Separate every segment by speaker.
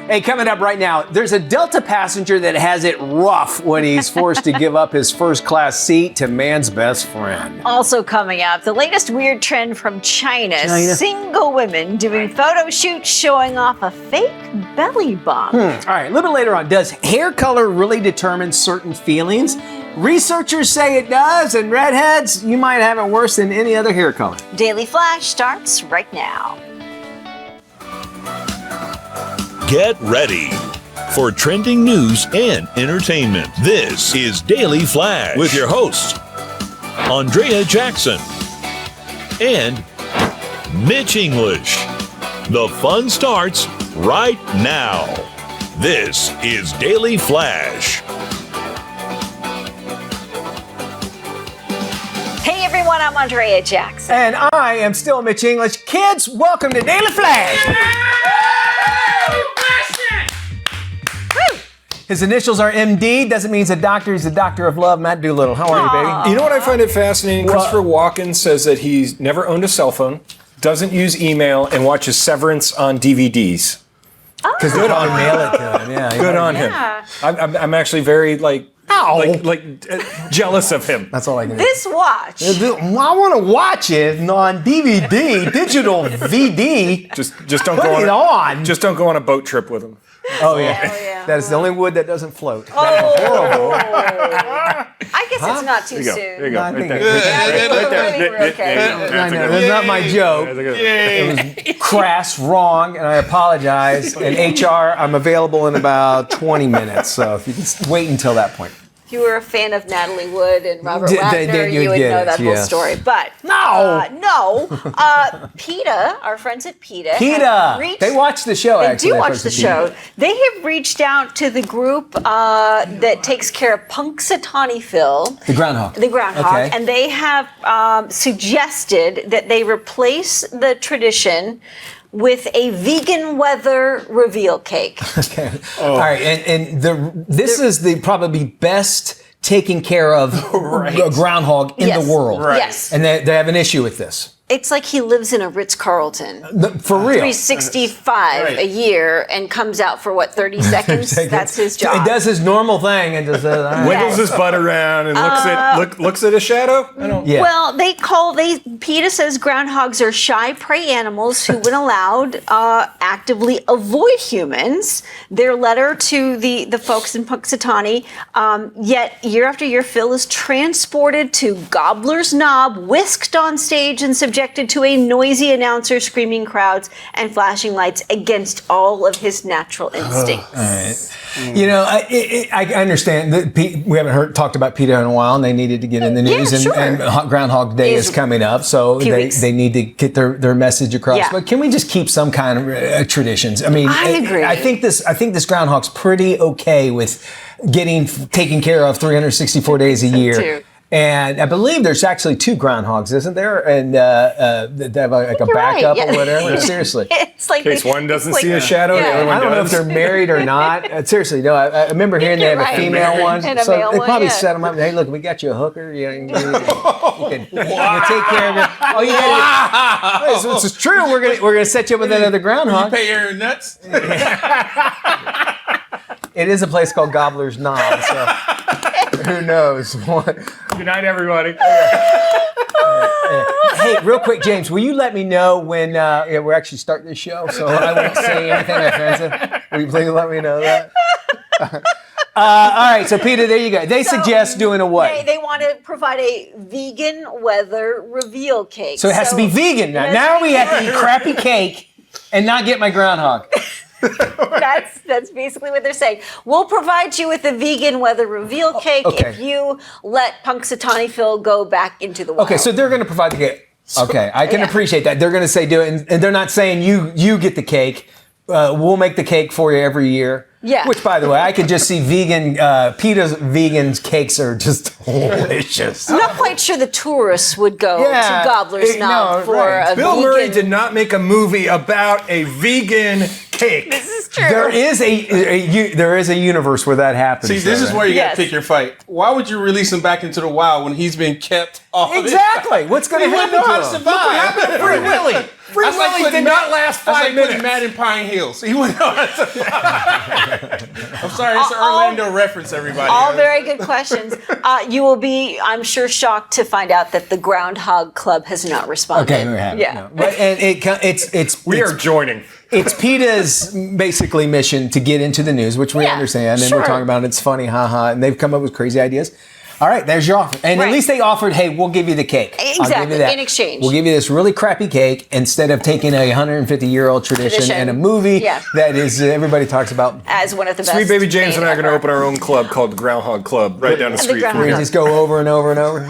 Speaker 1: Hey, coming up right now, there's a Delta passenger that has it rough when he's forced to give up his first-class seat to man's best friend.
Speaker 2: Also coming up, the latest weird trend from China. Single women doing photo shoots showing off a fake belly bump.
Speaker 1: All right, a little bit later on, does hair color really determine certain feelings? Researchers say it does, and redheads, you might have it worse than any other hair color.
Speaker 2: Daily Flash starts right now.
Speaker 3: Get ready for trending news and entertainment. This is Daily Flash with your hosts, Andrea Jackson and Mitch English. The fun starts right now. This is Daily Flash.
Speaker 2: Hey everyone, I'm Andrea Jackson.
Speaker 1: And I am still Mitch English. Kids, welcome to Daily Flash. His initials are MD. Doesn't mean he's a doctor. He's a doctor of love. Matt Doolittle. How are you, baby?
Speaker 4: You know what I find it fascinating? Christopher Walken says that he's never owned a cell phone, doesn't use email, and watches Severance on DVDs.
Speaker 1: Because they probably mail it to him. Yeah,
Speaker 4: Good on him. I'm actually very jealous of him.
Speaker 1: That's all I can do.
Speaker 2: This watch.
Speaker 1: I want to watch it on DVD, digital VD.
Speaker 4: Just don't
Speaker 1: Put
Speaker 4: go
Speaker 1: it on.
Speaker 4: Just don't go on a boat trip with him.
Speaker 1: Oh yeah. That is the only wood that doesn't float.
Speaker 2: Horrible. I guess it's not too soon.
Speaker 4: There you go.
Speaker 1: I think
Speaker 4: Right
Speaker 2: We're okay.
Speaker 1: I know, that's not my joke. It was crass, wrong, and I apologize. And HR, I'm available in about 20 minutes, so if you can wait until that point.
Speaker 2: If you were a fan of Natalie Wood and Robert
Speaker 1: Then
Speaker 2: Wagner,
Speaker 1: you'd
Speaker 2: you would
Speaker 1: get
Speaker 2: know
Speaker 1: it,
Speaker 2: that whole
Speaker 1: yeah.
Speaker 2: story. But PETA, our friends at PETA,
Speaker 1: PETA! They watch the show,
Speaker 2: They
Speaker 1: actually.
Speaker 2: do watch the show. They have reached out to the group that takes care of Punxsutawney Phil.
Speaker 1: The groundhog.
Speaker 2: The groundhog.
Speaker 1: Okay.
Speaker 2: And they have suggested that they replace the tradition with a vegan weather reveal cake.
Speaker 1: Okay. All right, and this is the probably best taken care of groundhog in the world.
Speaker 2: Right. Yes.
Speaker 1: And they have an issue with this.
Speaker 2: It's like he lives in a Ritz-Carlton.
Speaker 1: For real.
Speaker 2: 365 a year and comes out for 30 seconds? That's his job.
Speaker 1: He does his normal thing and just
Speaker 4: Wiggles his butt around and looks at a shadow.
Speaker 1: Yeah.
Speaker 2: Well, PETA says groundhogs are shy prey animals who, when allowed, actively avoid humans. Their letter to the folks in Punxsutawney, yet year after year, Phil is transported to Gobbler's Knob, whisked on stage and subjected to a noisy announcer, screaming crowds, and flashing lights against all of his natural instincts.
Speaker 1: All right. You know, I understand that we haven't talked about PETA in a while, and they needed to get in the news, and Groundhog Day is coming up, so they need to get their message across.
Speaker 2: Yeah.
Speaker 1: But can we just keep some kind of traditions? I mean,
Speaker 2: I agree.
Speaker 1: I think this groundhog's pretty okay with getting taken care of 364 days a year.
Speaker 2: Too.
Speaker 1: And I believe there's actually 2 groundhogs, isn't there? And they have a backup or whatever. Seriously.
Speaker 2: It's like
Speaker 4: In case one doesn't see a shadow, the other one
Speaker 1: I don't know
Speaker 4: does.
Speaker 1: if they're married or not. Seriously, no. I remember hearing they have a female one.
Speaker 2: And a
Speaker 1: So
Speaker 2: male
Speaker 1: they
Speaker 2: one,
Speaker 1: probably
Speaker 2: yeah.
Speaker 1: set them up. Hey, look, we got you a hooker. You can take care of it. Oh, you got to. This is true. We're gonna set you up with another groundhog.
Speaker 5: You pay your nuts?
Speaker 1: It is a place called Gobbler's Knob. So who knows?
Speaker 4: Good night, everybody.
Speaker 1: Hey, real quick, James, will you let me know when we're actually starting the show so I won't say anything offensive? Will you please let me know that? All right, so PETA, there you go. They suggest doing a what?
Speaker 2: They want to provide a vegan weather reveal cake.
Speaker 1: So it has to be vegan now. Now we have to eat crappy cake and not get my groundhog.
Speaker 2: That's basically what they're saying. We'll provide you with a vegan weather reveal cake if you let Punxsutawney Phil go back into the wild.
Speaker 1: Okay, so they're going to provide the cake. Okay, I can appreciate that. They're going to say do it, and they're not saying you get the cake. We'll make the cake for you every year.
Speaker 2: Yeah.
Speaker 1: Which, by the way, I could just see PETA's vegan cakes are just delicious.
Speaker 2: I'm not quite sure the tourists would go to Gobbler's Knob for a
Speaker 4: Bill
Speaker 2: vegan.
Speaker 4: Murray did not make a movie about a vegan cake.
Speaker 2: This is true.
Speaker 1: There is a universe where that happens.
Speaker 5: See, this is where you got to pick your fight. Why would you release him back into the wild when he's been kept off
Speaker 1: Exactly. What's going to happen
Speaker 5: know
Speaker 1: to
Speaker 5: how
Speaker 1: him?
Speaker 5: to survive. Look what happened to Free Willy.
Speaker 4: Free Willy did not last 5 minutes.
Speaker 5: Putting Matt in Pine Hills. He went on. I'm sorry, it's an Orlando reference, everybody.
Speaker 2: All very good questions. You will be, I'm sure, shocked to find out that the Groundhog Club has not responded.
Speaker 1: Okay, we have.
Speaker 2: Yeah.
Speaker 1: No. But, and
Speaker 4: We are joining.
Speaker 1: It's PETA's basically mission to get into the news, which we
Speaker 2: Yeah,
Speaker 1: understand, and
Speaker 2: sure.
Speaker 1: we're talking about it's funny, haha, and they've come up with crazy ideas. All right, there's your offer. And
Speaker 2: Right.
Speaker 1: at least they offered, hey, we'll give you the cake. I'll give
Speaker 2: Exactly,
Speaker 1: you that.
Speaker 2: in exchange.
Speaker 1: We'll give you this really crappy cake instead of taking a 150-year-old tradition and a movie that is everybody talks about.
Speaker 2: As one of the best.
Speaker 4: Sweet Baby James and I are going to
Speaker 2: ever.
Speaker 4: open our own club called the Groundhog Club right down the street from
Speaker 1: We
Speaker 4: here.
Speaker 1: just go over and over and over.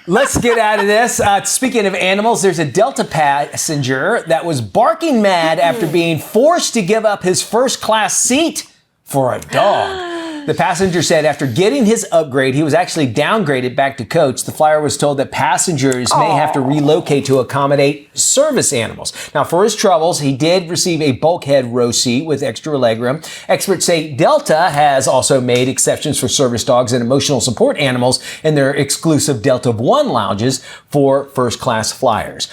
Speaker 1: Let's get out of this. Speaking of animals, there's a Delta passenger that was barking mad after being forced to give up his first class seat for a dog. The passenger said after getting his upgrade, he was actually downgraded back to coach. The flyer was told that passengers may have to relocate to accommodate service animals. Now, for his troubles, he did receive a bulkhead row seat with extra legroom. Experts say Delta has also made exceptions for service dogs and emotional support animals in their exclusive Delta One lounges for first-class flyers.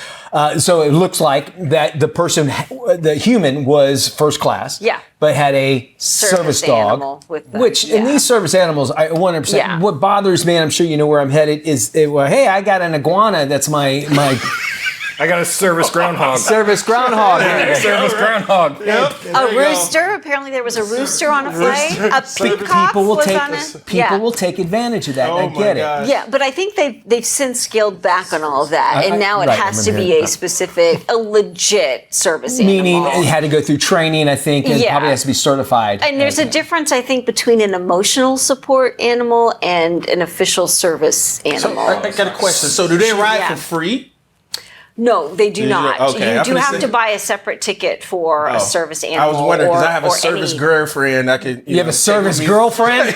Speaker 1: So it looks like that the human was first class, but had a service dog, which in these service animals, I 100%.
Speaker 2: Yeah.
Speaker 1: What bothers me, and I'm sure you know where I'm headed, is hey, I got an iguana. That's my
Speaker 4: I got a service groundhog.
Speaker 1: service groundhog.
Speaker 4: Service groundhog.
Speaker 2: A rooster. Apparently, there was a rooster on a flight. A peacock
Speaker 1: People will
Speaker 2: was
Speaker 1: take
Speaker 2: on it.
Speaker 1: will take advantage of that. I get it.
Speaker 2: Yeah, but I think they've since scaled back on all of that, and now it has to be a legit service
Speaker 1: Meaning
Speaker 2: animal.
Speaker 1: it had to go through training, I think, and probably has to be certified.
Speaker 2: And there's a difference, I think, between an emotional support animal and an official service animal.
Speaker 5: I got a question. So do they ride for free?
Speaker 2: No, they do not.
Speaker 5: Okay,
Speaker 2: You do have to buy a separate ticket for a service animal.
Speaker 5: I was wondering because I have a
Speaker 2: or
Speaker 5: service
Speaker 2: any-
Speaker 5: girlfriend. I could.
Speaker 1: You have a service girlfriend?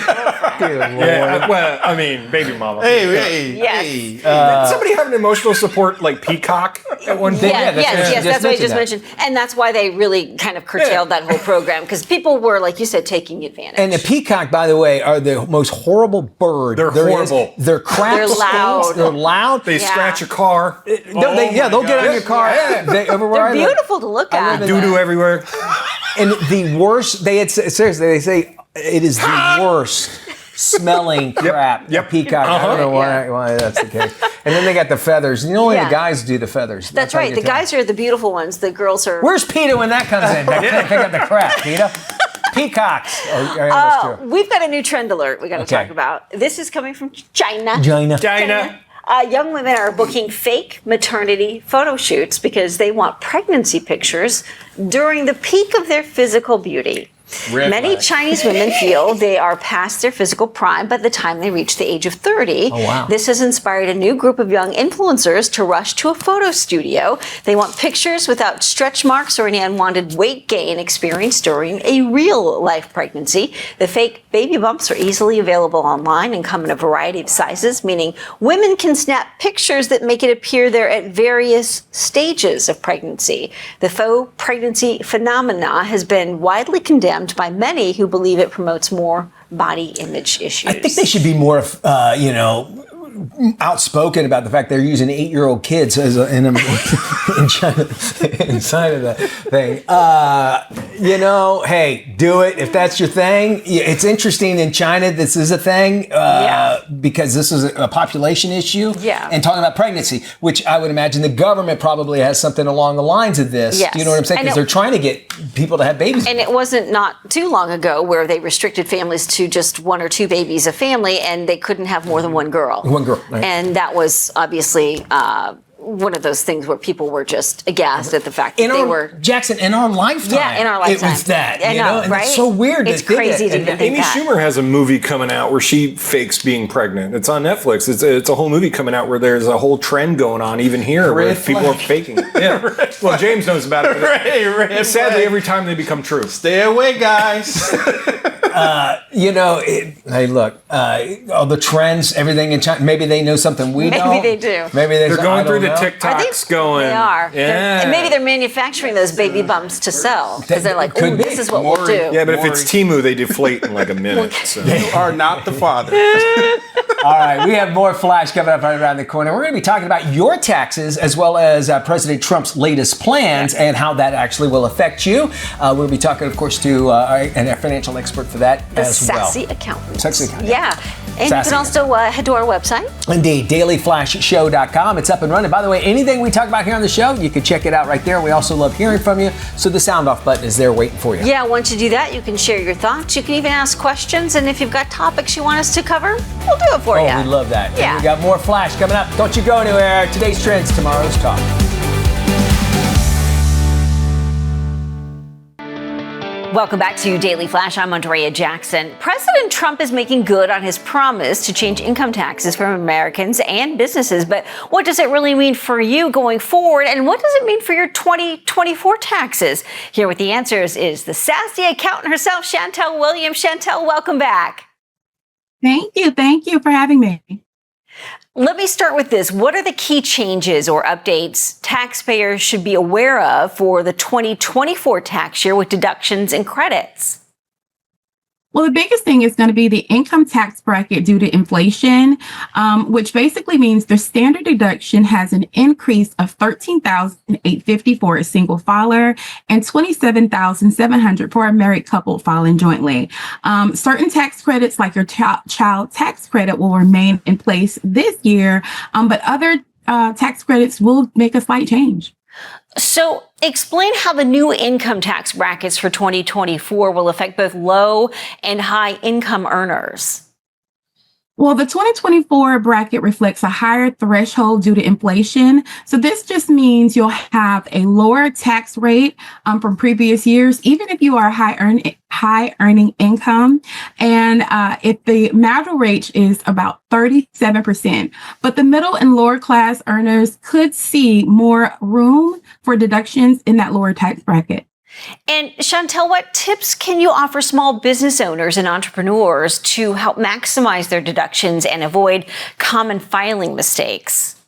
Speaker 4: Yeah, well, I mean, baby mama.
Speaker 5: Hey,
Speaker 2: Yes.
Speaker 4: Somebody have an emotional support like Peacock at one point?
Speaker 2: Yes, that's what I just mentioned. And that's why they really kind of curtailed that whole program, because people were, like you said, taking advantage.
Speaker 1: And the peacock, by the way, are the most horrible bird.
Speaker 4: They're horrible.
Speaker 1: They're crap.
Speaker 2: They're loud.
Speaker 1: They're loud.
Speaker 4: They scratch your car.
Speaker 1: They'll get on your car.
Speaker 2: They're beautiful to look at.
Speaker 4: Doo-doo everywhere.
Speaker 1: And the worst, seriously, they say it is the worst smelling crap.
Speaker 4: Yep.
Speaker 1: Peacock. I don't know why that's the case. And then they got the feathers. You know, only the guys do the feathers.
Speaker 2: That's right. The guys are the beautiful ones. The girls are.
Speaker 1: Where's PETA when that comes in? Pick up the crap, PETA. Peacocks.
Speaker 2: We've got a new trend alert we got to talk about. This is coming from China.
Speaker 4: China.
Speaker 2: Young women are booking fake maternity photo shoots because they want pregnancy pictures during the peak of their physical beauty. Many Chinese women feel they are past their physical prime by the time they reach the age of 30.
Speaker 1: Oh, wow.
Speaker 2: This has inspired a new group of young influencers to rush to a photo studio. They want pictures without stretch marks or any unwanted weight gain experienced during a real-life pregnancy. The fake baby bumps are easily available online and come in a variety of sizes, meaning women can snap pictures that make it appear they're at various stages of pregnancy. The faux pregnancy phenomena has been widely condemned by many who believe it promotes more body image issues.
Speaker 1: I think they should be more, outspoken about the fact they're using 8-year-old kids in China, inside of that thing. Hey, do it if that's your thing. It's interesting in China. This is a thing because this is a population issue.
Speaker 2: Yeah.
Speaker 1: And talking about pregnancy, which I would imagine the government probably has something along the lines of this.
Speaker 2: Yes.
Speaker 1: Do you know what I'm saying? Because they're trying to get people to have babies.
Speaker 2: And it wasn't not too long ago where they restricted families to just 1 or 2 babies a family, and they couldn't have more than one girl.
Speaker 1: One girl, right.
Speaker 2: And that was obviously one of those things where people were just aghast at the fact that they were.
Speaker 1: Jackson, in our lifetime.
Speaker 2: Yeah, in our lifetime.
Speaker 1: It was that.
Speaker 2: I know,
Speaker 1: And
Speaker 2: right?
Speaker 1: it's so weird.
Speaker 2: It's crazy to even think
Speaker 4: Amy
Speaker 2: that.
Speaker 4: Schumer has a movie coming out where she fakes being pregnant. It's on Netflix. It's a whole movie coming out where there's a whole trend going on even here where people are faking it. Yeah. Well, James knows about it.
Speaker 5: Red
Speaker 4: Sadly,
Speaker 5: flag.
Speaker 4: every time they become true.
Speaker 5: Stay away, guys.
Speaker 1: Hey, look, all the trends, everything in China, maybe they know something we don't.
Speaker 2: Maybe they do.
Speaker 1: Maybe
Speaker 4: They're going through the
Speaker 2: I
Speaker 4: TikToks
Speaker 2: think
Speaker 4: going.
Speaker 2: they are.
Speaker 4: Yeah.
Speaker 2: And maybe they're manufacturing those baby bumps to sell because they're like,
Speaker 1: Could
Speaker 2: oh,
Speaker 1: be.
Speaker 2: this is what we'll
Speaker 5: Maury.
Speaker 2: do.
Speaker 4: Yeah, but if it's Timu, they deflate in like a minute. So.
Speaker 5: You are not the father.
Speaker 1: All right, we have more Flash coming up right around the corner. We're going to be talking about your taxes as well as President Trump's latest plans and how that actually will affect you. We'll be talking, of course, to a financial expert for that as well.
Speaker 2: Sassy accountant.
Speaker 1: Sassy accountant.
Speaker 2: Yeah. And you can also head to our website.
Speaker 1: Indeed, dailyflashshow.com. It's up and running. By the way, anything we talk about here on the show, you can check it out right there. We also love hearing from you. So the sound off button is there waiting for you.
Speaker 2: Yeah, once you do that, you can share your thoughts. You can even ask questions. And if you've got topics you want us to cover, we'll do it for you.
Speaker 1: Oh, we love that.
Speaker 2: Yeah.
Speaker 1: And we got more Flash coming up. Don't you go anywhere. Today's trends, tomorrow's talk.
Speaker 2: Welcome back to Daily Flash. I'm Andrea Jackson. President Trump is making good on his promise to change income taxes for Americans and businesses. But what does it really mean for you going forward? And what does it mean for your 2024 taxes? Here with the answers is the sassy accountant herself, Chantel Williams. Chantel, welcome back.
Speaker 6: Thank you. Thank you for having me.
Speaker 2: Let me start with this. What are the key changes or updates taxpayers should be aware of for the 2024 tax year with deductions and credits?
Speaker 6: Well, the biggest thing is going to be the income tax bracket due to inflation, which basically means the standard deduction has an increase of $13,850 for a single filer and $27,700 for a married couple filing jointly. Certain tax credits, like your child tax credit, will remain in place this year, but other tax credits will make a slight change.
Speaker 2: So explain how the new income tax brackets for 2024 will affect both low and high income earners.
Speaker 6: Well, the 2024 bracket reflects a higher threshold due to inflation. So this just means you'll have a lower tax rate from previous years, even if you are high earning income. And if the marital rate is about 37%, but the middle and lower class earners could see more room for deductions in that lower tax bracket.
Speaker 2: And Chantel, what tips can you offer small business owners and entrepreneurs to help maximize their deductions and avoid common filing mistakes?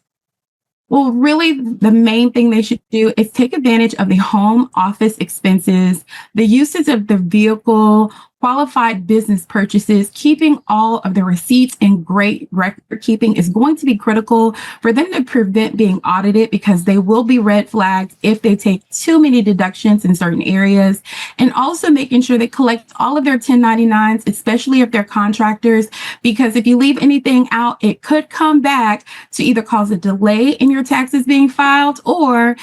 Speaker 6: Well, really, the main thing they should do is take advantage of the home office expenses, the usage of the vehicle, qualified business purchases. Keeping all of the receipts and great record keeping is going to be critical for them to prevent being audited, because they will be red flags if they take too many deductions in certain areas. And also making sure they collect all of their 1099s, especially if they're contractors, because if you leave anything out, it could come back to either cause a delay in your taxes being filed or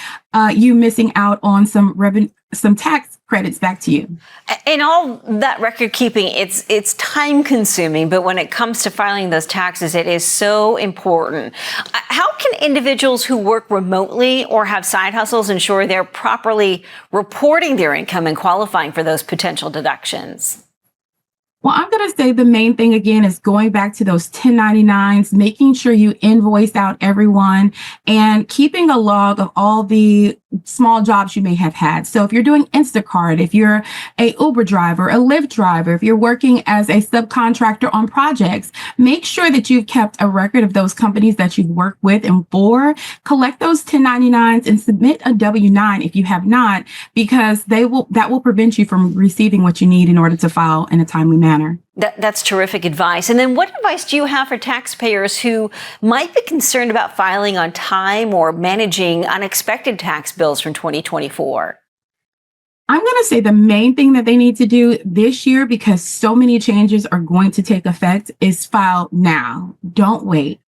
Speaker 6: you missing out on some tax credits back to you.
Speaker 2: In all that record keeping, it's time consuming, but when it comes to filing those taxes, it is so important. How can individuals who work remotely or have side hustles ensure they're properly reporting their income and qualifying for those potential deductions?
Speaker 6: Well, I'm going to say the main thing again is going back to those 1099s, making sure you invoice out everyone and keeping a log of all the small jobs you may have had. So if you're doing Instacart, if you're a Uber driver, a Lyft driver, if you're working as a subcontractor on projects, make sure that you've kept a record of those companies that you've worked with and for. Collect those 1099s and submit a W-9 if you have not, because that will prevent you from receiving what you need in order to file in a timely manner.
Speaker 2: That's terrific advice. And then what advice do you have for taxpayers who might be concerned about filing on time or managing unexpected tax bills from 2024?
Speaker 6: I'm going to say the main thing that they need to do this year, because so many changes are going to take effect, is file now. Don't wait.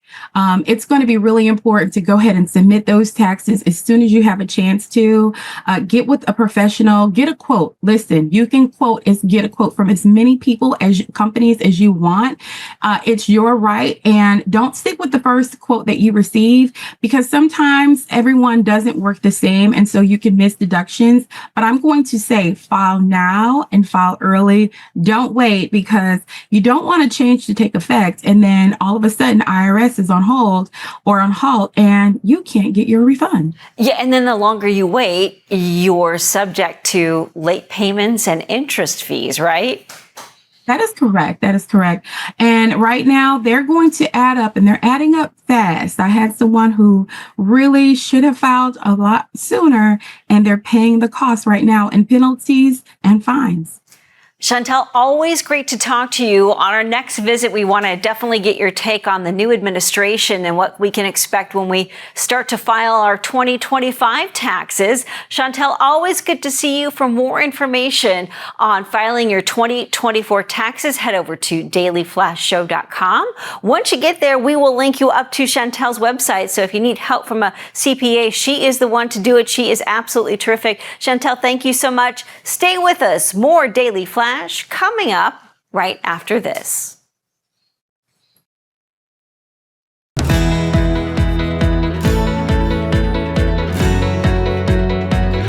Speaker 6: It's going to be really important to go ahead and submit those taxes as soon as you have a chance to. Get with a professional, get a quote. Listen, you can get a quote from as many people as companies as you want. It's your right. And don't stick with the first quote that you receive, because sometimes everyone doesn't work the same. And so you can miss deductions. But I'm going to say file now and file early. Don't wait, because you don't want to change to take effect. And then all of a sudden IRS is on hold or on halt and you can't get your refund.
Speaker 2: Yeah, and then the longer you wait, you're subject to late payments and interest fees, right?
Speaker 6: That is correct. That is correct. And right now they're going to add up, and they're adding up fast. I had someone who really should have filed a lot sooner, and they're paying the cost right now in penalties and fines.
Speaker 2: Chantel, always great to talk to you. On our next visit, we want to definitely get your take on the new administration and what we can expect when we start to file our 2025 taxes. Chantel, always good to see you. For more information on filing your 2024 taxes, head over to dailyflashshow.com. Once you get there, we will link you up to Chantel's website. So if you need help from a CPA, she is the one to do it. She is absolutely terrific. Chantel, thank you so much. Stay with us. More Daily Flash coming up right after this.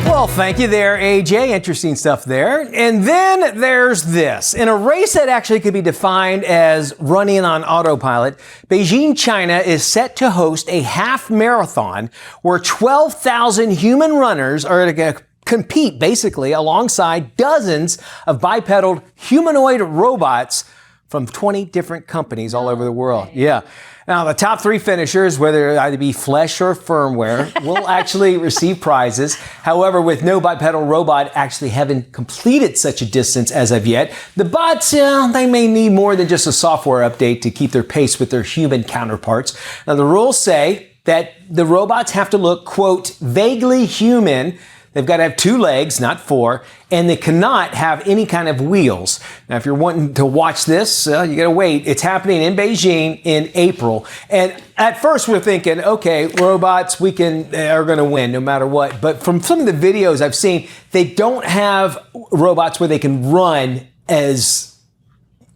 Speaker 1: Well, thank you there, AJ. Interesting stuff there. And then there's this. In a race that actually could be defined as running on autopilot, Beijing, China is set to host a half marathon where 12,000 human runners are going to compete basically alongside dozens of bipedal humanoid robots from 20 different companies all over the world. Yeah. Now, the top 3 finishers, whether it either be flesh or firmware, will actually receive prizes. However, with no bipedal robot actually having completed such a distance as of yet, the bots, they may need more than just a software update to keep their pace with their human counterparts. Now, the rules say that the robots have to look, quote, vaguely human. They've got to have 2 legs, not 4, and they cannot have any kind of wheels. Now, if you're wanting to watch this, you got to wait. It's happening in Beijing in April. And at first we're thinking, okay, robots, are going to win no matter what. But from some of the videos I've seen, they don't have robots where they can run as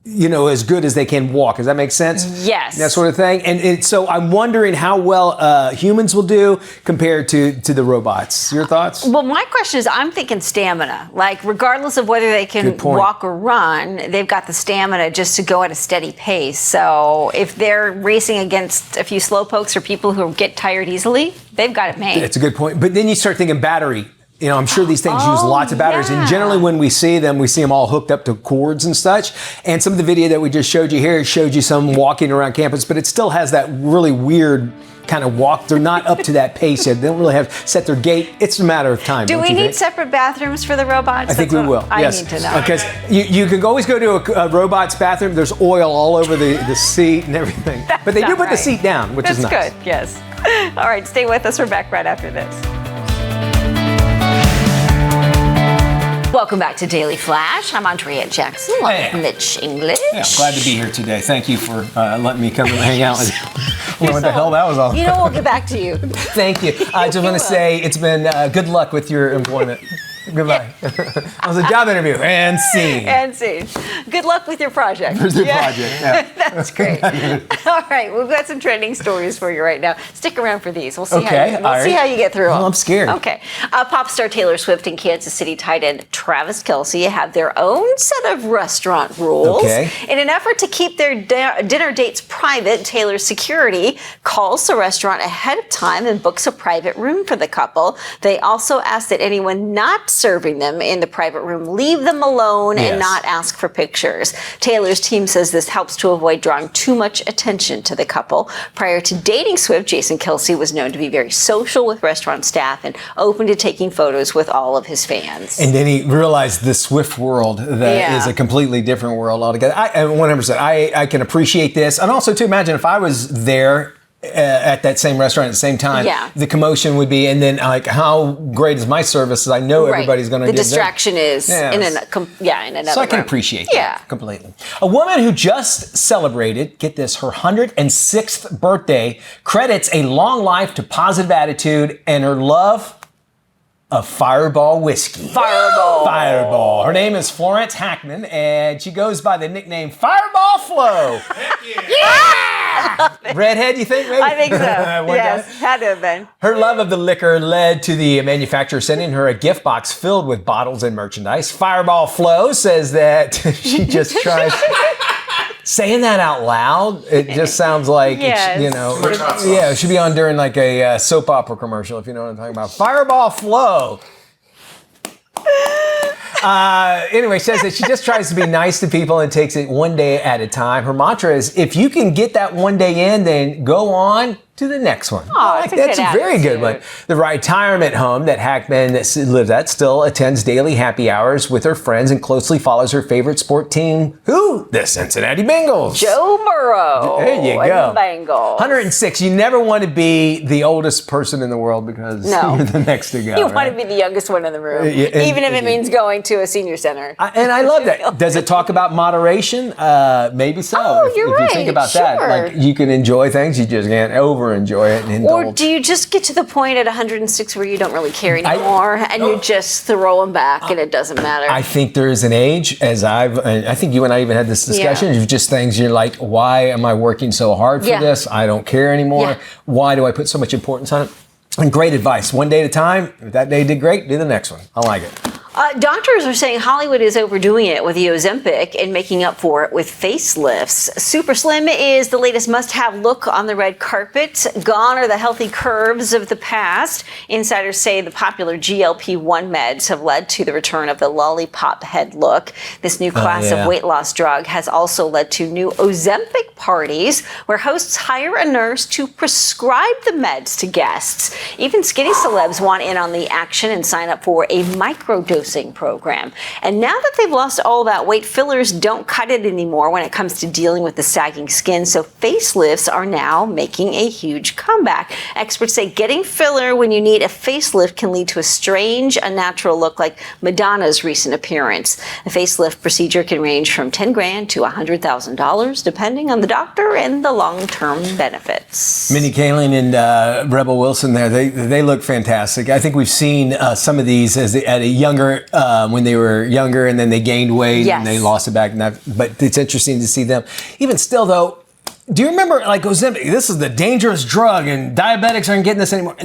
Speaker 1: good as they can walk. Does that make sense?
Speaker 2: Yes.
Speaker 1: That sort of thing. And so I'm wondering how well humans will do compared to the robots. Your thoughts?
Speaker 2: Well, my question is, I'm thinking stamina. Like, regardless of whether they can walk or run, they've got the stamina just to go at a steady pace. So if they're racing against a few slowpokes or people who get tired easily, they've got it made.
Speaker 1: That's a good point. But then you start thinking battery. I'm sure these things use lots of batteries. Yeah. And generally when we see them all hooked up to cords and such. And some of the video that we just showed you here showed you some walking around campus, but it still has that really weird kind of walk. They're not up to that pace yet. They don't really have set their gait. It's a matter of time.
Speaker 2: Do we need separate bathrooms for the robots?
Speaker 1: I think we will.
Speaker 2: I
Speaker 1: yes.
Speaker 2: need to know.
Speaker 1: Because you can always go to a robot's bathroom. There's oil all over the seat and everything. But they do put the seat down, which is nice.
Speaker 2: That's good, yes. All right, stay with us. We're back right after this. Welcome back to Daily Flash. I'm Andrea Jackson, along with Mitch English.
Speaker 1: Yeah, glad to be here today. Thank you for letting me come and hang out with you. I don't know what the hell that was all about.
Speaker 2: We'll get back to you.
Speaker 1: Thank you. I just want to say it's been good luck with your employment. Goodbye. That was a job interview. And scene.
Speaker 2: And scene. Good luck with your project.
Speaker 1: Project, yeah.
Speaker 2: That's great. All right, we've got some trending stories for you right now. Stick around for these. We'll see how you get through them.
Speaker 1: Well, I'm scared.
Speaker 2: Okay. Pop star Taylor Swift and Kansas City tight end Travis Kelce have their own set of restaurant rules.
Speaker 1: Okay.
Speaker 2: In an effort to keep their dinner dates private, Taylor's security calls the restaurant ahead of time and books a private room for the couple. They also ask that anyone not serving them in the private room leave them alone and not ask for pictures. Taylor's team says this helps to avoid drawing too much attention to the couple. Prior to dating Swift, Jason Kelce was known to be very social with restaurant staff and open to taking photos with all of his fans.
Speaker 1: And then he realized the Swift world that is a completely different world altogether. 100%. I can appreciate this. And also to imagine if I was there at that same restaurant at the same time, the commotion would be, and then like, how great is my service? I know everybody's going to
Speaker 2: the distraction is in another
Speaker 1: so I can
Speaker 2: room.
Speaker 1: appreciate that completely. A woman who just celebrated, get this, her 106th birthday credits a long life to positive attitude and her love of Fireball whiskey. Fireball. Her name is Florence Hackman, and she goes by the nickname Fireball Flo.
Speaker 5: Heck yeah!
Speaker 1: Redhead, you think, maybe?
Speaker 2: I think so. Yes, had to have been.
Speaker 1: Her love of the liquor led to the manufacturer sending her a gift box filled with bottles and merchandise. Fireball Flo says that she just tries... Saying that out loud, it just sounds like, it should be on during like a soap opera commercial, if you know what I'm talking about. Fireball Flo. Anyway, says that she just tries to be nice to people and takes it one day at a time. Her mantra is, if you can get that one day in, then go on to the next one.
Speaker 2: It's a good
Speaker 1: That's a very good one.
Speaker 2: attitude.
Speaker 1: The retirement home that Hackman lives at still attends daily happy hours with her friends and closely follows her favorite sport team. Who? The Cincinnati Bengals.
Speaker 2: Joe Burrow.
Speaker 1: There you
Speaker 2: and
Speaker 1: go.
Speaker 2: the Bengals.
Speaker 1: 106. You never want to be the oldest person in the world because
Speaker 2: No.
Speaker 1: you're the next to go.
Speaker 2: You
Speaker 1: right?
Speaker 2: want to be the youngest one in the room,
Speaker 1: Yeah, and-
Speaker 2: even if it means going to a senior center.
Speaker 1: And I love that. Does it talk about moderation? Maybe so.
Speaker 2: Oh,
Speaker 1: if
Speaker 2: you're
Speaker 1: you
Speaker 2: right.
Speaker 1: think about that,
Speaker 2: Sure.
Speaker 1: like you can enjoy things, you just can't over enjoy it and indulge.
Speaker 2: Or do you just get to the point at 106 where you don't really care anymore and you just throw them back and it doesn't matter?
Speaker 1: I think there is an age, I think you and I even had this discussion, of just things you're like, why am I working so hard for
Speaker 2: Yeah.
Speaker 1: this? I don't care anymore.
Speaker 2: Yeah.
Speaker 1: Why do I put so much importance on it? And great advice. One day at a time. If that day did great, do the next one. I like it.
Speaker 2: Doctors are saying Hollywood is overdoing it with the Ozempic and making up for it with facelifts. Super Slim is the latest must-have look on the red carpet. Gone are the healthy curves of the past. Insiders say the popular GLP-1 meds have led to the return of the lollipop head look. This new class of weight loss drug has also led to new Ozempic parties where hosts hire a nurse to prescribe the meds to guests. Even skinny celebs want in on the action and sign up for a microdosing program. And now that they've lost all that weight, fillers don't cut it anymore when it comes to dealing with the sagging skin. So facelifts are now making a huge comeback. Experts say getting filler when you need a facelift can lead to a strange, unnatural look like Madonna's recent appearance. The facelift procedure can range from $10,000 to $100,000 depending on the doctor and the long-term benefits.
Speaker 1: Minnie Kaling and Rebel Wilson there, they look fantastic. I think we've seen some of these at a younger, when they were younger and then they gained weight and they lost it back. But it's interesting to see them. Even still though, do you remember like Ozempic? This is the dangerous drug and diabetics aren't getting this anymore.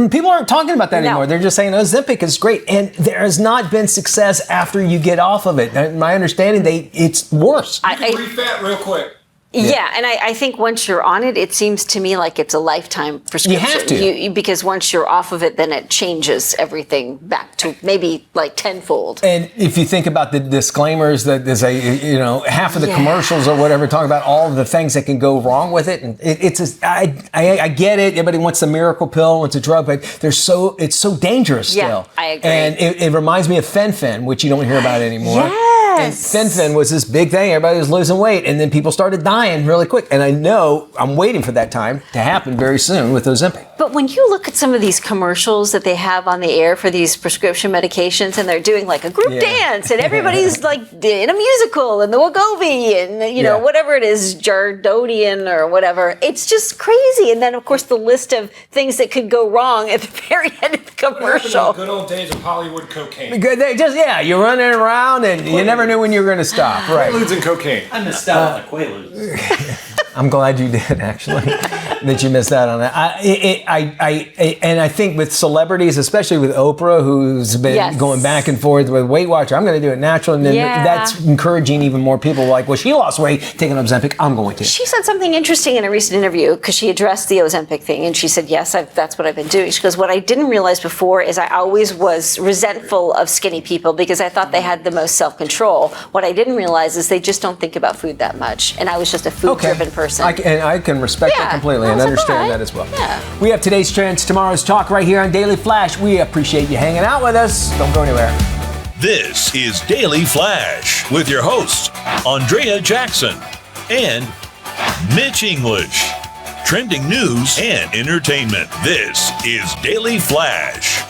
Speaker 1: People aren't talking about that anymore. They're just saying Ozempic is great. And there has not been success after you get off of it. In my understanding, it's worse.
Speaker 4: Refat real quick.
Speaker 2: Yeah, and I think once you're on it, it seems to me like it's a lifetime prescription.
Speaker 1: You have to.
Speaker 2: Because once you're off of it, then it changes everything back to maybe like tenfold.
Speaker 1: And if you think about the disclaimers that there's half of the commercials or whatever talk about all of the things that can go wrong with it, and I get it. Everybody wants a miracle pill, wants a drug, but it's so dangerous still.
Speaker 2: I agree.
Speaker 1: And it reminds me of fen-phen, which you don't hear about anymore.
Speaker 2: Yes.
Speaker 1: And fen-phen was this big thing. Everybody was losing weight, and then people started dying really quick. And I know I'm waiting for that time to happen very soon with Ozempic.
Speaker 2: But when you look at some of these commercials that they have on the air for these prescription medications, and they're doing like a group dance, and everybody's like in a musical, and the Wegovy, and whatever it is, Jardonian or whatever, it's just crazy. And then of course the list of things that could go wrong at the very end of the commercial.
Speaker 4: Good old days of Hollywood cocaine.
Speaker 1: They just you're running around, and you never knew when you were going to stop. Right.
Speaker 4: Quaaludes and cocaine.
Speaker 7: I missed out on the Quaaludes.
Speaker 1: I'm glad you did, actually, that you missed out on that. And I think with celebrities, especially with Oprah, who's been going back and forth with Weight Watcher, I'm going to do it natural. And then that's encouraging even more people like, well, she lost weight taking Ozempic, I'm going to.
Speaker 2: She said something interesting in a recent interview because she addressed the Ozempic thing. And she said, yes, that's what I've been doing. She goes, what I didn't realize before is I always was resentful of skinny people because I thought they had the most self-control. What I didn't realize is they just don't think about food that much. And I was just a food-driven person.
Speaker 1: I can respect that completely and understand that as well.
Speaker 2: Yeah.
Speaker 1: We have today's trends, tomorrow's talk right here on Daily Flash. We appreciate you hanging out with us. Don't go anywhere.
Speaker 3: This is Daily Flash with your hosts, Andrea Jackson and Mitch English. Trending news and entertainment. This is Daily Flash.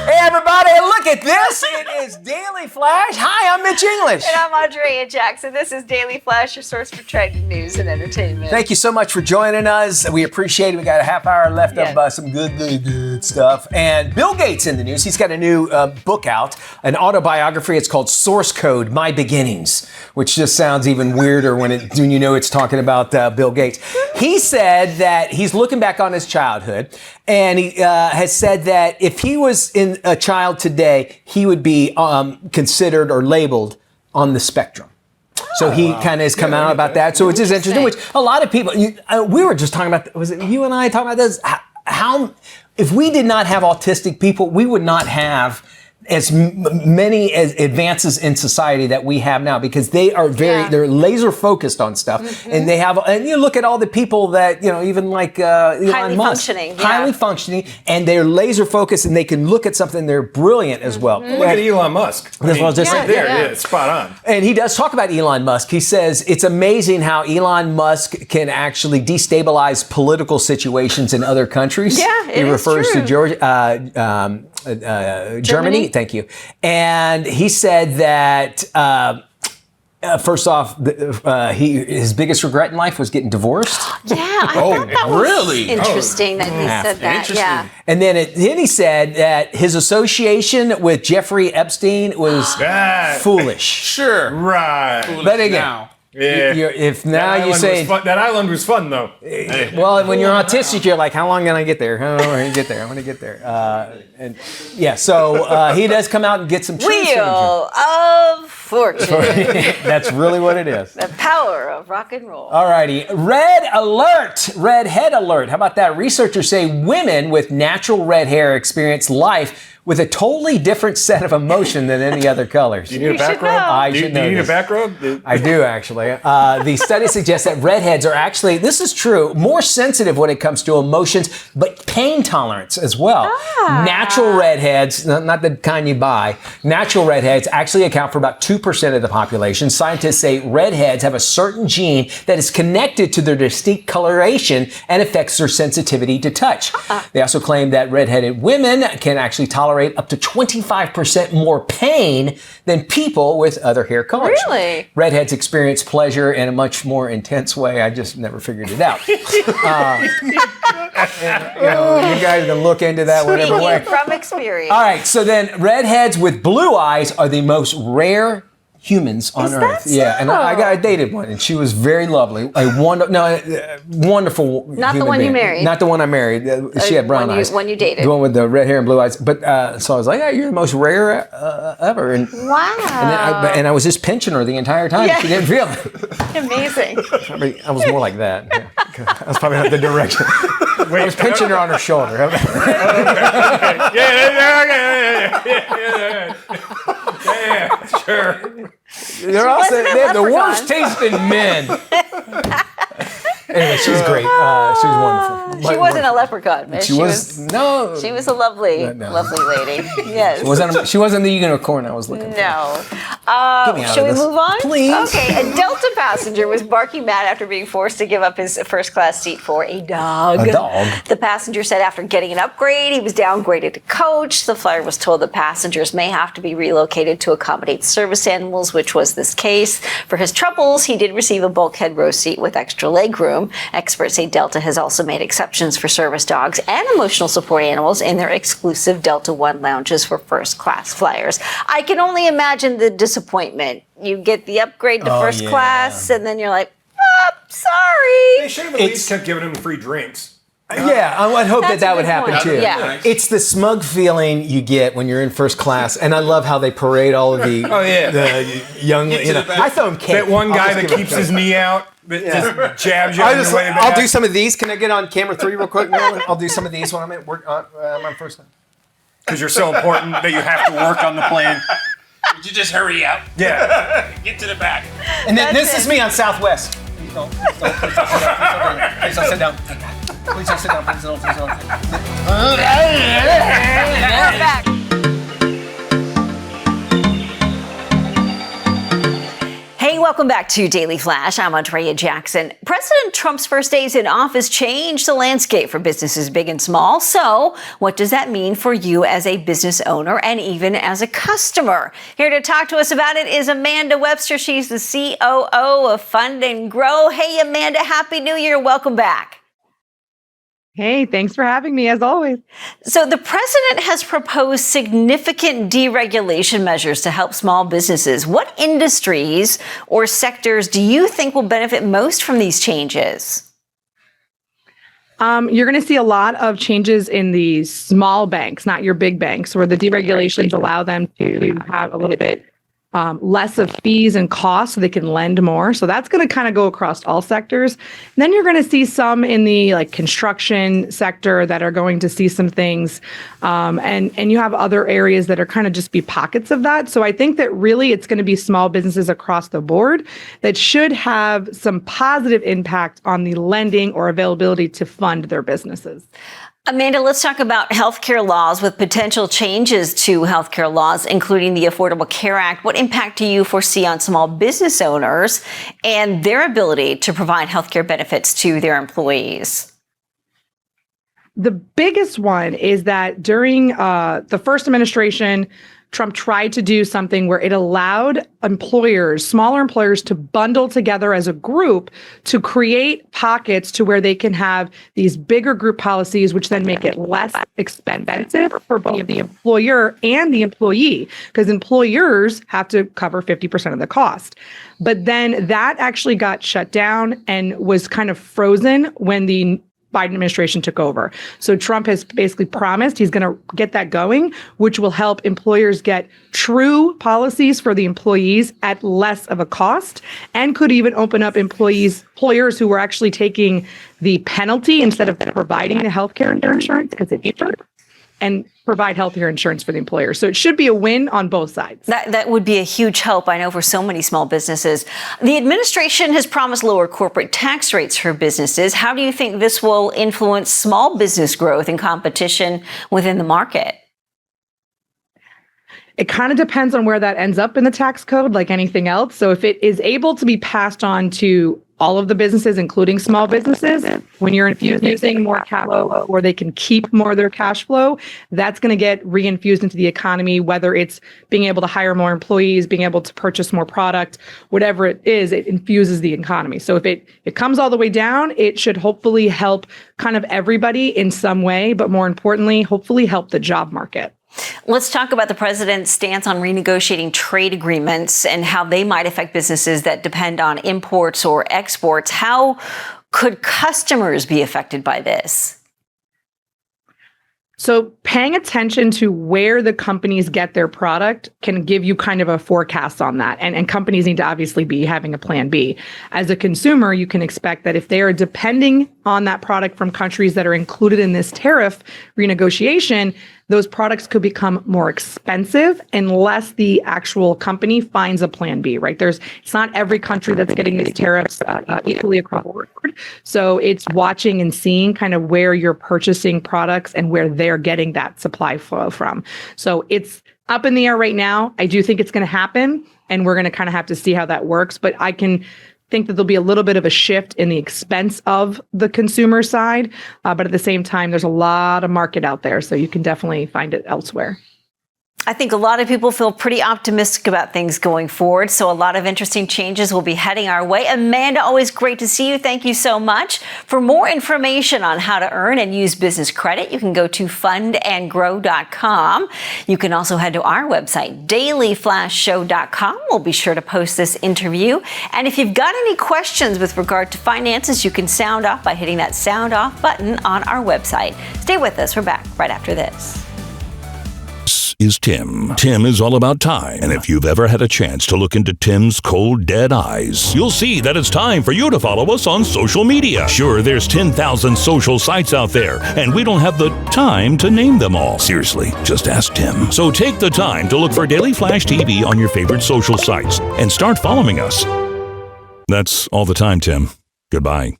Speaker 1: Hey, everybody, look at this. It is Daily Flash. Hi, I'm Mitch English.
Speaker 2: And I'm Andrea Jackson. This is Daily Flash, your source for trending news and entertainment.
Speaker 1: Thank you so much for joining us. We appreciate it. We got a half hour left of some good stuff. And Bill Gates in the news. He's got a new book out, an autobiography. It's called Source Code: My Beginnings, which just sounds even weirder when you know it's talking about Bill Gates. He said that he's looking back on his childhood, and he has said that if he was in a child today, he would be considered or labeled on the spectrum. So he kind of has come out about that. So it's just interesting, which a lot of people, we were just talking about, was it you and I talking about this? How if we did not have autistic people, we would not have as many as advances in society that we have now, because they are they're laser focused on stuff, and they have, and you look at all the people that, even like Elon Musk, highly functioning, and they're laser focused, and they can look at something, they're brilliant as well.
Speaker 4: Look at Elon Musk.
Speaker 1: That's what I was just saying.
Speaker 4: Yeah, spot on.
Speaker 1: And he does talk about Elon Musk. He says it's amazing how Elon Musk can actually destabilize political situations in other countries.
Speaker 2: Yeah,
Speaker 1: he refers to Germany. Thank you. And he said that first off, his biggest regret in life was getting divorced.
Speaker 2: Yeah, I thought that was
Speaker 5: really
Speaker 2: interesting that he said that. Yeah.
Speaker 1: And then he said that his association with Jeffrey Epstein was foolish.
Speaker 5: Sure.
Speaker 4: Right.
Speaker 1: But again.
Speaker 5: Now.
Speaker 4: Yeah.
Speaker 1: If now you say
Speaker 4: that island was fun though.
Speaker 1: Well, when you're autistic, you're like, how long can I get there? I want to get there. So he does come out and get some
Speaker 2: Wheel of Fortune.
Speaker 1: That's really what it is.
Speaker 2: The power of rock and roll.
Speaker 1: All righty. Red alert. Redhead alert. How about that? Researchers say women with natural red hair experience life with a totally different set of emotion than any other colors.
Speaker 4: Do you need a back rub?
Speaker 1: I should know.
Speaker 4: Do you need
Speaker 1: this.
Speaker 4: a back rub?
Speaker 1: I do, actually. The study suggests that redheads are actually, this is true, more sensitive when it comes to emotions, but pain tolerance as well. Natural redheads, not the kind you buy, natural redheads actually account for about 2% of the population. Scientists say redheads have a certain gene that is connected to their distinct coloration and affects their sensitivity to touch. They also claim that redheaded women can actually tolerate up to 25% more pain than people with other hair colors.
Speaker 2: Really?
Speaker 1: Redheads experience pleasure in a much more intense way. I just never figured it out. You guys can look into that whatever way.
Speaker 2: From experience.
Speaker 1: All right, so then redheads with blue eyes are the most rare humans on Earth.
Speaker 2: That
Speaker 1: yeah, and I dated one, and she was very lovely. Wonderful.
Speaker 2: Not the
Speaker 1: human
Speaker 2: one you
Speaker 1: being.
Speaker 2: married.
Speaker 1: Not the one I married. She had brown eyes.
Speaker 2: One you dated.
Speaker 1: The one with the red hair and blue eyes. But so I was like, "Yeah, you're the most rare ever." And
Speaker 2: wow.
Speaker 1: and I was just pinching her the entire time.
Speaker 2: Yeah.
Speaker 1: She didn't feel it.
Speaker 2: Amazing.
Speaker 1: I was more like that. Yeah. That's probably not the direction. I was pinching her on her shoulder.
Speaker 4: Yeah, sure.
Speaker 1: They have the worst tasting men. Anyway, she's great. She was wonderful.
Speaker 2: She wasn't a leprechaun, man.
Speaker 1: She was no.
Speaker 2: She was a lovely lady. Yes.
Speaker 1: She wasn't the unicorn I was looking for.
Speaker 2: No.
Speaker 1: out
Speaker 2: Shall we
Speaker 1: of this.
Speaker 2: move on?
Speaker 1: Please.
Speaker 2: Okay. A Delta passenger was barking mad after being forced to give up his first class seat for a dog.
Speaker 1: A dog.
Speaker 2: The passenger said after getting an upgrade, he was downgraded to coach. The flyer was told the passengers may have to be relocated to accommodate service animals, which was this case. For his troubles, he did receive a bulkhead row seat with extra leg room. Experts say Delta has also made exceptions for service dogs and emotional support animals in their exclusive Delta One lounges for first class flyers. I can only imagine the disappointment. You get the upgrade to first class, and then you're like, sorry.
Speaker 4: They should have at least kept giving him free drinks.
Speaker 1: Yeah, I would hope
Speaker 2: That's
Speaker 1: that
Speaker 2: a
Speaker 1: would
Speaker 2: good
Speaker 1: happen
Speaker 2: point.
Speaker 1: too.
Speaker 2: Yeah.
Speaker 1: It's the smug feeling you get when you're in first class, and I love how they parade all of the the young. I throw him cake.
Speaker 4: That one
Speaker 1: I'll
Speaker 4: guy
Speaker 1: just
Speaker 4: that
Speaker 1: give him
Speaker 4: keeps
Speaker 1: cake.
Speaker 4: his knee out, that just jabs you on your way back.
Speaker 1: I'll do some of these. Can I get on camera 3 real quick, Marilyn? I'll do some of these when I'm at work on first time.
Speaker 4: Because you're so important that you have to work on the plane.
Speaker 5: Would you just hurry up?
Speaker 4: Yeah.
Speaker 5: Get to the back.
Speaker 1: And then this is me on Southwest. Please don't sit down. Please don't sit down. Please don't sit down. Please don't sit down.
Speaker 2: We're back. Hey, welcome back to Daily Flash. I'm Andrea Jackson. President Trump's first days in office changed the landscape for businesses big and small. So what does that mean for you as a business owner and even as a customer? Here to talk to us about it is Amanda Webster. She's the COO of Fund and Grow. Hey, Amanda, Happy New Year. Welcome back.
Speaker 8: Hey, thanks for having me, as always.
Speaker 2: So the president has proposed significant deregulation measures to help small businesses. What industries or sectors do you think will benefit most from these changes?
Speaker 8: You're going to see a lot of changes in the small banks, not your big banks, where the deregulations allow them to have a little bit less of fees and costs so they can lend more. So that's going to kind of go across all sectors. And then you're going to see some in the like construction sector that are going to see some things. And you have other areas that are kind of just be pockets of that. So I think that really it's going to be small businesses across the board that should have some positive impact on the lending or availability to fund their businesses.
Speaker 2: Amanda, let's talk about healthcare laws with potential changes to healthcare laws, including the Affordable Care Act. What impact do you foresee on small business owners and their ability to provide healthcare benefits to their employees?
Speaker 8: The biggest one is that during the first administration, Trump tried to do something where it allowed employers, smaller employers, to bundle together as a group to create pockets to where they can have these bigger group policies, which then make it less expensive for both the employer and the employee, because employers have to cover 50% of the cost. But then that actually got shut down and was kind of frozen when the Biden administration took over. So Trump has basically promised he's going to get that going, which will help employers get true policies for the employees at less of a cost, and could even open up employers who were actually taking the penalty instead of providing the healthcare insurance because it's cheaper, and provide healthcare insurance for the employer. So it should be a win on both sides.
Speaker 2: That would be a huge help, I know, for so many small businesses. The administration has promised lower corporate tax rates for businesses. How do you think this will influence small business growth and competition within the market?
Speaker 8: It kind of depends on where that ends up in the tax code, like anything else. So if it is able to be passed on to all of the businesses, including small businesses, when you're infusing more cash flow or they can keep more of their cash flow, that's going to get reinfused into the economy, whether it's being able to hire more employees, being able to purchase more product, whatever it is, it infuses the economy. So if it comes all the way down, it should hopefully help kind of everybody in some way, but more importantly, hopefully help the job market.
Speaker 2: Let's talk about the president's stance on renegotiating trade agreements and how they might affect businesses that depend on imports or exports. How could customers be affected by this?
Speaker 8: So paying attention to where the companies get their product can give you kind of a forecast on that. And companies need to obviously be having a plan B. As a consumer, you can expect that if they are depending on that product from countries that are included in this tariff renegotiation, those products could become more expensive unless the actual company finds a plan B, right? It's not every country that's getting these tariffs equally across the board. So it's watching and seeing kind of where you're purchasing products and where they're getting that supply flow from. So it's up in the air right now. I do think it's going to happen, and we're going to kind of have to see how that works. But I can think that there'll be a little bit of a shift in the expense of the consumer side. But at the same time, there's a lot of market out there, so you can definitely find it elsewhere.
Speaker 2: I think a lot of people feel pretty optimistic about things going forward. So a lot of interesting changes will be heading our way. Amanda, always great to see you. Thank you so much. For more information on how to earn and use business credit, you can go to fundandgrow.com. You can also head to our website, dailyflashshow.com. We'll be sure to post this interview. And if you've got any questions with regard to finances, you can sound off by hitting that sound off button on our website. Stay with us. We're back right after this.
Speaker 3: Is Tim. Tim is all about time, and if you've ever had a chance to look into Tim's cold, dead eyes, you'll see that it's time for you to follow us on social media. Sure, there's 10,000 social sites out there, and we don't have the time to name them all. Seriously, just ask Tim. So take the time to look for Daily Flash TV on your favorite social sites and start following us. That's all the time, Tim. Goodbye.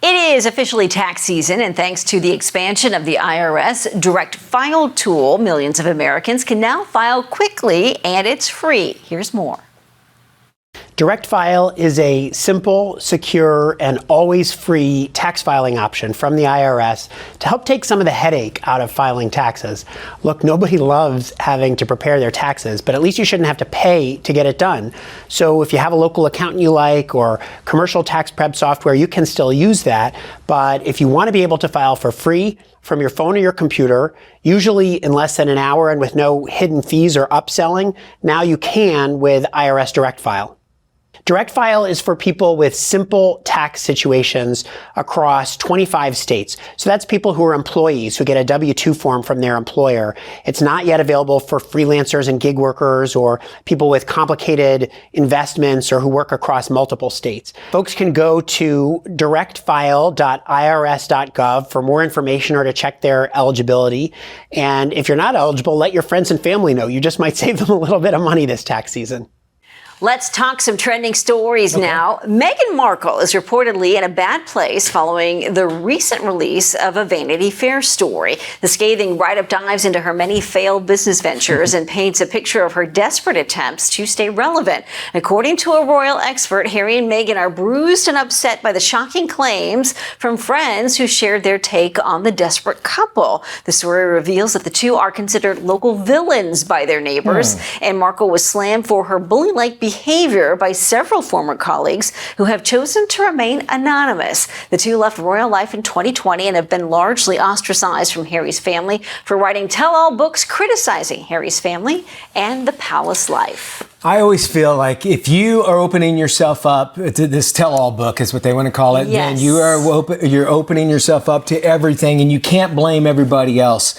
Speaker 2: It is officially tax season, and thanks to the expansion of the IRS Direct File tool, millions of Americans can now file quickly, and it's free. Here's more.
Speaker 9: Direct File is a simple, secure, and always free tax filing option from the IRS to help take some of the headache out of filing taxes. Look, nobody loves having to prepare their taxes, but at least you shouldn't have to pay to get it done. So if you have a local accountant you like or commercial tax prep software, you can still use that. But if you want to be able to file for free from your phone or your computer, usually in less than an hour and with no hidden fees or upselling, now you can with IRS Direct File. Direct File is for people with simple tax situations across 25 states. So that's people who are employees who get a W-2 form from their employer. It's not yet available for freelancers and gig workers or people with complicated investments or who work across multiple states. Folks can go to directfile.irs.gov for more information or to check their eligibility. And if you're not eligible, let your friends and family know. You just might save them a little bit of money this tax season.
Speaker 2: Let's talk some trending stories now. Meghan Markle is reportedly in a bad place following the recent release of a Vanity Fair story. The scathing write-up dives into her many failed business ventures and paints a picture of her desperate attempts to stay relevant. According to a royal expert, Harry and Meghan are bruised and upset by the shocking claims from friends who shared their take on the desperate couple. The story reveals that the two are considered local villains by their neighbors, and Markle was slammed for her bully-like behavior by several former colleagues who have chosen to remain anonymous. The two left royal life in 2020 and have been largely ostracized from Harry's family for writing tell-all books criticizing Harry's family and the palace life.
Speaker 1: I always feel like if you are opening yourself up to this tell-all book, is what they want to call it, then you're opening yourself up to everything, and you can't blame everybody else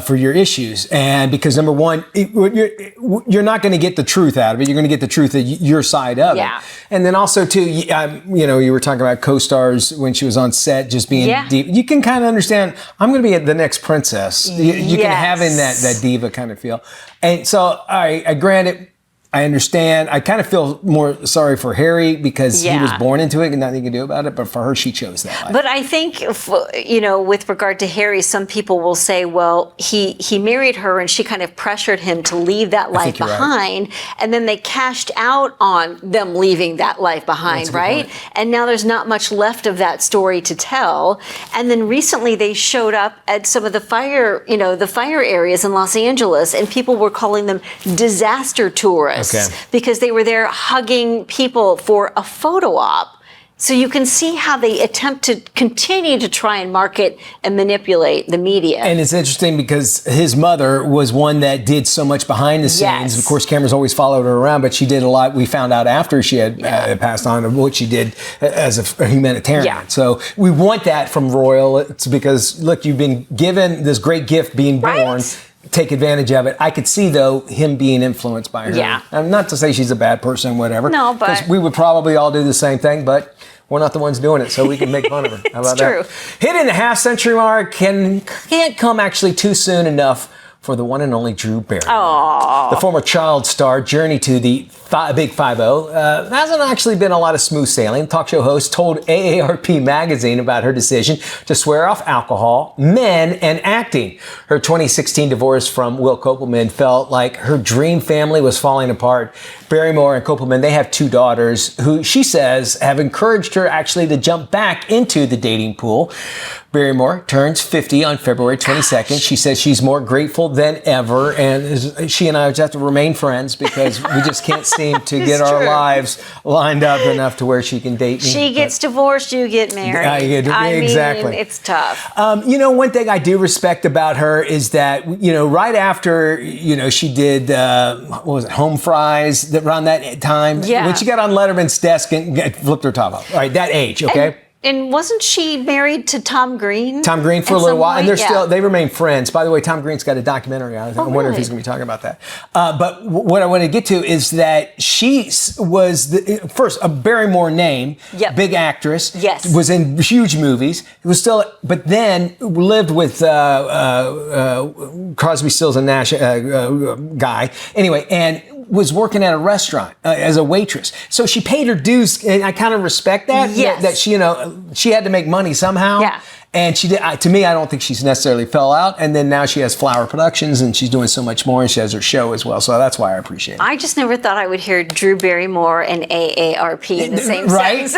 Speaker 1: for your issues. And because number one, you're not going to get the truth out of it. You're going to get the truth of your side of it. And then also too, you were talking about co-stars when she was on set, just being diva. You can kind of understand. I'm going to be the next princess. You can have in that diva kind of feel. And so I granted. I understand. I kind of feel more sorry for Harry because he was born into it and nothing he can do about it. But for her, she chose that life.
Speaker 2: But I think, with regard to Harry, some people will say, well, he married her and she kind of pressured him to leave that life behind. Right. And then they cashed out on them leaving that life behind, right? And now there's not much left of that story to tell. And then recently they showed up at some of the fire areas in Los Angeles, and people were calling them disaster tourists. Because they were there hugging people for a photo op. So you can see how they attempt to continue to try and market and manipulate the media.
Speaker 1: And it's interesting because his mother was one that did so much behind the scenes. Of course, cameras always followed her around, but she did a lot. We found out after she had passed on of what she did as a humanitarian. So we want that from royal. It's because, look, you've been given this great gift being born. Take advantage of it. I could see, though, him being influenced by her. I'm not to say she's a bad person, whatever.
Speaker 2: No, but
Speaker 1: because we would probably all do the same thing, but we're not the ones doing it, so we can make fun of her. How about that?
Speaker 2: True.
Speaker 1: Hitting the half-century mark can't come actually too soon enough for the one and only Drew Barrymore. The former child star journey to the Big 5-0 hasn't actually been a lot of smooth sailing. The talk show host told AARP magazine about her decision to swear off alcohol, men, and acting. Her 2016 divorce from Will Kopelman felt like her dream family was falling apart. Barrymore and Kopelman, they have two daughters who she says have encouraged her actually to jump back into the dating pool. Barrymore turns 50 on February 22nd. She says she's more grateful than ever, and she and I just have to remain friends because we just can't seem to get our lives lined up enough to where she can date me.
Speaker 2: She gets divorced, you get married.
Speaker 1: Exactly.
Speaker 2: Mean, it's tough.
Speaker 1: One thing I do respect about her is that, right after, she did, Home Fries, around that time. When she got on Letterman's desk and flipped her top up. All right, that age, okay?
Speaker 2: And wasn't she married to Tom Green?
Speaker 1: Tom Green for a little while, and they remain friends. By the way, Tom Green's got a documentary out. I wonder if he's going to be talking about that. But what I want to get to is that she was first a Barrymore name, big actress, was in huge movies. It was still, but then lived with Crosby, Stills and Nash guy. Anyway, and was working at a restaurant as a waitress. So she paid her dues, and I kind of respect that. That she had to make money somehow. And she did. To me, I don't think she's necessarily fell out. And then now she has Flower Productions, and she's doing so much more, and she has her show as well. So that's why I appreciate it.
Speaker 2: I just never thought I would hear Drew Barrymore and AARP in the same sentence.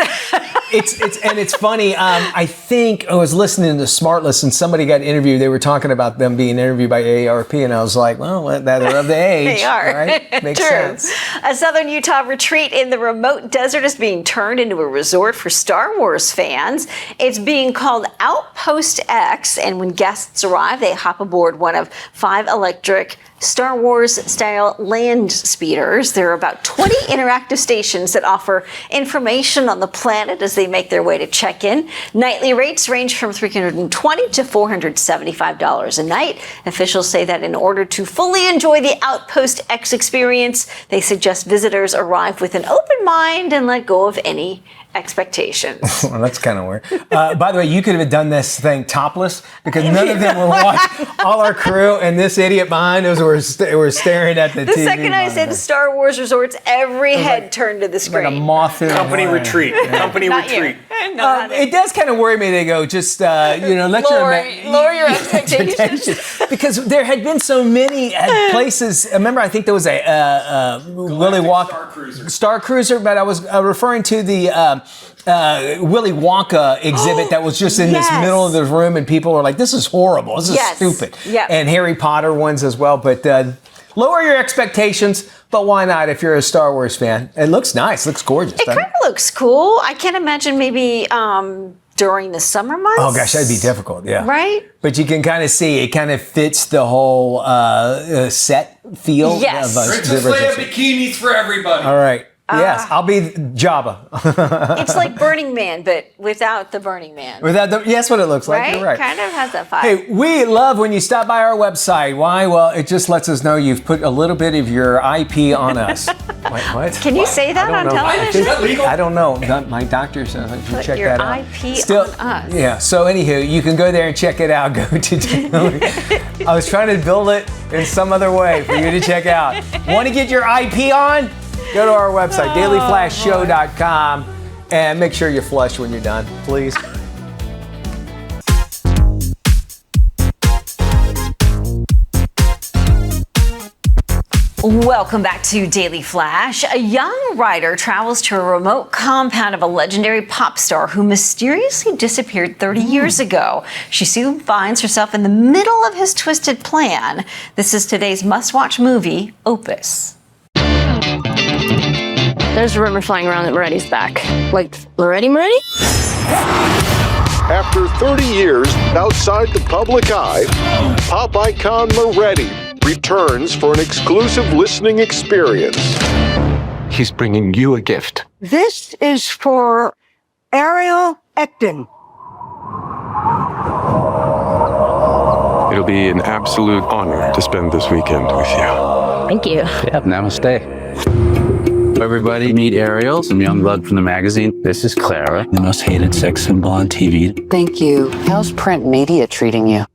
Speaker 1: It's funny. I think I was listening to Smartless, and somebody got interviewed. They were talking about them being interviewed by AARP, and I was like, well, they're of the age.
Speaker 2: They are.
Speaker 1: Right? Makes sense.
Speaker 2: A southern Utah retreat in the remote desert is being turned into a resort for Star Wars fans. It's being called Outpost X, and when guests arrive, they hop aboard one of 5 electric Star Wars style land speeders. There are about 20 interactive stations that offer information on the planet as they make their way to check-in. Nightly rates range from $320 to $475 a night. Officials say that in order to fully enjoy the Outpost X experience, they suggest visitors arrive with an open mind and let go of any expectations.
Speaker 1: Well, that's kind of weird. By the way, you could have done this thing topless because none of them were watching. All our crew and this idiot behind us were staring at the TV.
Speaker 2: The second I said Star Wars resorts, every head turned to the screen.
Speaker 1: Like a moth through
Speaker 4: Company
Speaker 1: the wire.
Speaker 4: retreat. Company
Speaker 2: Not
Speaker 4: retreat.
Speaker 1: It does kind of worry me. They go, just let
Speaker 2: lower your expectations.
Speaker 1: because there had been so many places. Remember, I think there was a Willy Wonka Star Cruiser, but I was referring to the Willy Wonka exhibit that was just in this middle of the room, and people were like, "This is horrible. This is stupid."
Speaker 2: Yep.
Speaker 1: And Harry Potter ones as well. But lower your expectations. But why not if you're a Star Wars fan? It looks nice. Looks gorgeous.
Speaker 2: It kind of looks cool. I can't imagine maybe during the summer months.
Speaker 1: Oh gosh, that'd be difficult. Yeah.
Speaker 2: Right?
Speaker 1: But you can kind of see it kind of fits the whole set feel.
Speaker 2: Yes.
Speaker 5: Princess Leia bikinis for everybody.
Speaker 1: All right. Yes, I'll be Jabba.
Speaker 2: It's like Burning Man, but without the Burning Man.
Speaker 1: Yes, what it looks like.
Speaker 2: Right?
Speaker 1: You're right.
Speaker 2: Kind of has that vibe.
Speaker 1: Hey, we love when you stop by our website. Why? Well, it just lets us know you've put a little bit of your IP on us. Wait, what?
Speaker 2: Can you say that on television?
Speaker 5: Is that legal?
Speaker 1: I don't know. My doctor says I should
Speaker 2: Put
Speaker 1: check
Speaker 2: your
Speaker 1: that out.
Speaker 2: IP on us.
Speaker 1: Yeah. So anywho, you can go there and check it out. Go to. I was trying to build it in some other way for you to check out. Want to get your IP on? Go to our website, dailyflashshow.com, and make sure you flush when you're done, please.
Speaker 2: Welcome back to Daily Flash. A young writer travels to a remote compound of a legendary pop star who mysteriously disappeared 30 years ago. She soon finds herself in the middle of his twisted plan. This is today's must-watch movie, Opus.
Speaker 10: There's a rumor flying around that Moretti's back. Like, Moretti?
Speaker 11: After 30 years outside the public eye, pop icon Moretti returns for an exclusive listening experience.
Speaker 12: He's bringing you a gift.
Speaker 13: This is for Ariel Ecton.
Speaker 12: It'll be an absolute honor to spend this weekend with you.
Speaker 10: Thank you.
Speaker 14: Yeah, namaste. Everybody, meet Ariel, some young blood from the magazine. This is Clara, the most hated sex symbol on TV.
Speaker 15: Thank you. How's print media treating you?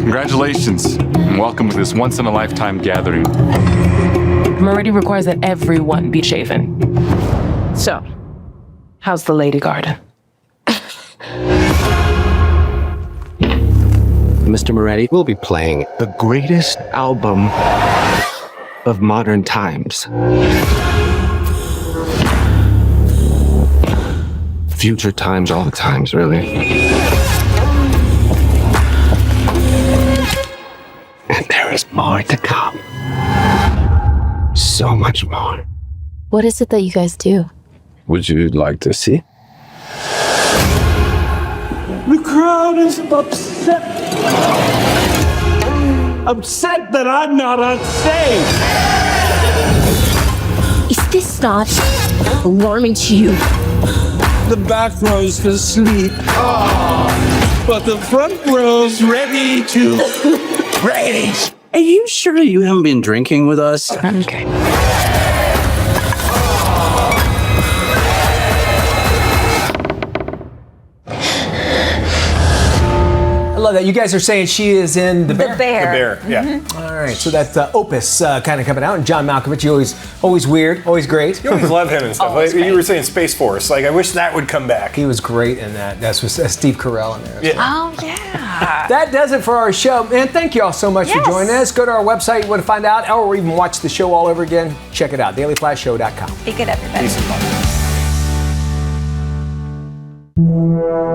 Speaker 12: Congratulations, and welcome to this once-in-a-lifetime gathering.
Speaker 16: Moretti requires that everyone be shaven. So, how's the lady garden?
Speaker 14: Mr. Moretti will be playing the greatest album of modern times. Future times, all the times, really. And there is more to come. So much more.
Speaker 10: What is it that you guys do?
Speaker 14: Would you like to see?
Speaker 17: The crowd is upset. Upset that I'm not on stage.
Speaker 10: Is this not alarming to you?
Speaker 17: The back row's asleep. But the front row's ready to rage.
Speaker 14: Are you sure you haven't been drinking with us?
Speaker 16: Okay.
Speaker 1: I love that. You guys are saying she is in The Bear?
Speaker 2: The Bear.
Speaker 4: The Bear, yeah.
Speaker 2: Mm-hmm.
Speaker 1: All right, so that's Opus kind of coming out. And John Malkovich, always weird, always great.
Speaker 4: You always love him and stuff. Like, you were saying Space Force. Like, I wish that would come back.
Speaker 1: He was great in that. That's with Steve Carell in there.
Speaker 4: Yeah.
Speaker 2: Oh, yeah.
Speaker 1: That does it for our show. Man, thank you all so much for joining us. Go to our website, you want to find out, or even watch the show all over again. Check it out, dailyflashshow.com.
Speaker 2: Be good, everybody.
Speaker 4: Peace and love.